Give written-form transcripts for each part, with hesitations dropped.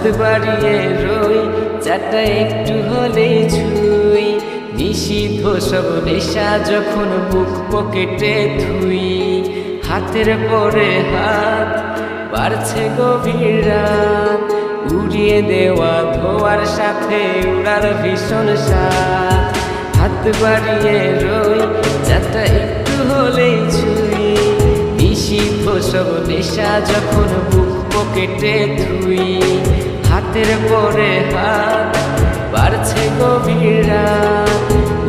হাত বাড়িয়ে রই চাটা একটু হলেই ছুঁই, নিষিদ্ধ সব নেশা যখন বুক পকেটে থুই। হাতের পরে হাত বাড়ছে গভীর রাত, উড়িয়ে দেওয়া ধোয়ার সাথে উড়ার ভীষণ স্বাদ। হাত বাড়িয়ে রই চাটা একটু হলেই ছুঁই, নিষিদ্ধ সব নেশা যখন বুক পকেটে থুই। হাতের পরে হাত বাড়ছে গভীর রাত,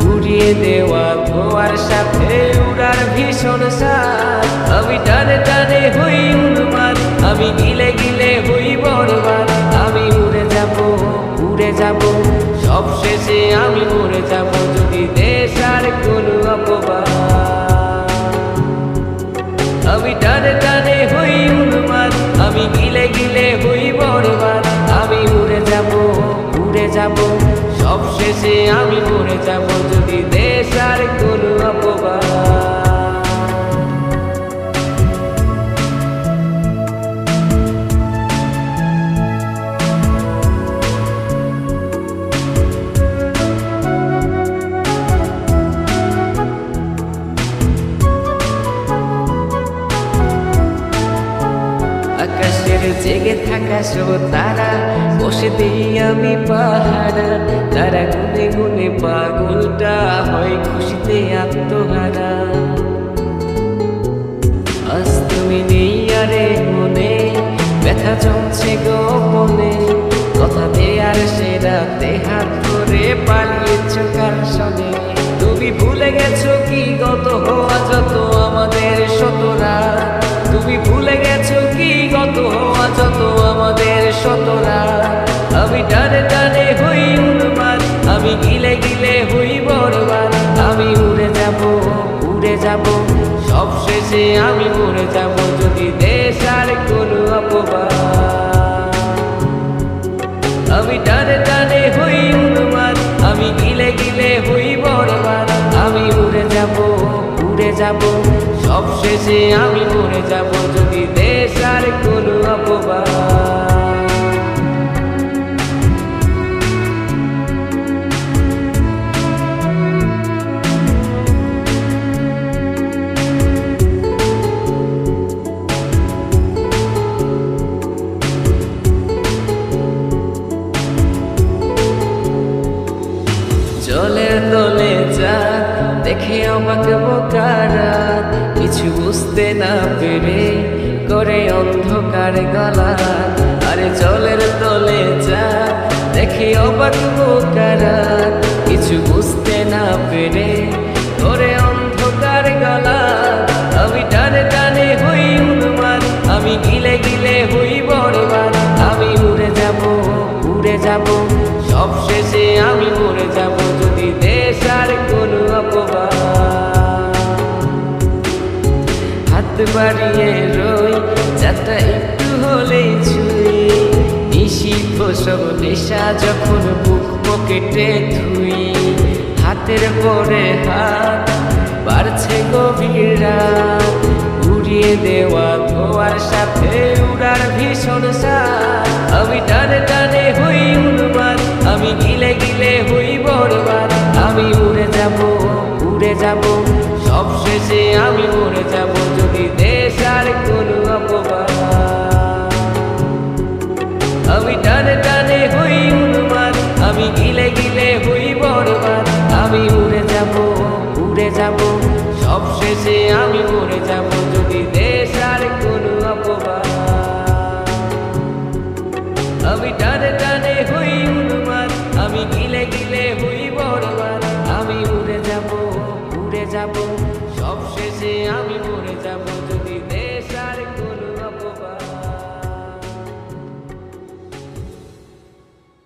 উড়িয়ে দেওয়া ধোয়ার সাথে উড়ার ভীষণ স্বাদ। আমি টানে টানে হই উন্মাদ, আমি গিলে গিলে হই বরবাদ। আমি উড়ে যাব সব শেষে আমি মরে যাব, যদি দেশ আর কোনো অপবাদ। আমি টানে টানে হই উন্মাদ, আমি গিলে গিলে হই বরবাদ। আমি উড়ে যাব সব শেষে আমি মরে যাব, যদি দেশ আর কোনো অপবাদ। আকাশের জেগে থাকা সব তারা বসে দিই আমি পাহারা, তারা গুনে গুনে পাগলটা হয় খুশিতে আত্মহারা। আজ তুমি নেই আরে মনে, ব্যথা জমছে গোপনে, কথা দেয়ার সে রাতে হাত ধরে পালিয়েছ কার সনে। তুমি ভুলে গেছো কি গত হওয়া যত আমাদের শতরা, তুমি ভুলে গেছো কি গত হওয়া যত আমাদের শতরা। আমি টানে টানে হই উন্মাদ, আমি গিলে গিলে হই বরবাদ। আমি উড়ে যাব সব শেষে আমি মরে যাব, যদি দেশ আর কোনো অপবাদ। আমি টানে টানে হই উন্মাদ, আমি গিলে গিলে হই বরবাদ। আমি উড়ে যাব সব শেষে আমি মরে যাব, যদি দেশ আর কোনো অপবাদ। জলের তলে চাঁদ দেখে অবাক বোকারা, কিছু বুঝতে না পেরে করে অন্ধকার গলা। আরে জলের তলে চাঁদ দেখে অবাক বোকারা, কিছু বুঝতে না পেরে করে অন্ধকার গলা। আমি টানে টানে হই উন্মাদ, আমি গিলে গিলে হই বরবাদ। আমি উড়ে যাব সব শেষে আমি মরে যাব, যদি দেশ আর কোনো অপবাদ। হাত বাড়িয়ে রই চাটা একটু হলেই ছুঁই, নিষিদ্ধ সব নেশা যখন বুক পকেটে থুই। হাতের পরে হাত বাড়ছে গভীর রাত, উড়িয়ে দেওয়া ধোয়ার সাথে উড়ার ভীষণ স্বাদ। আমি টানে টানে হই উন্মাদ, আমি গিলে গিলে হই বরবাদ। আমি উড়ে যাব সব শেষে আমি মরে যাব, যদি দেশ আর কোনো অপবাদ। আমি টানে টানে হই উন্মাদ, আমি গিলে গিলে হই বরবাদ। আমি উড়ে যাব সব শেষে আমি মরে যাব,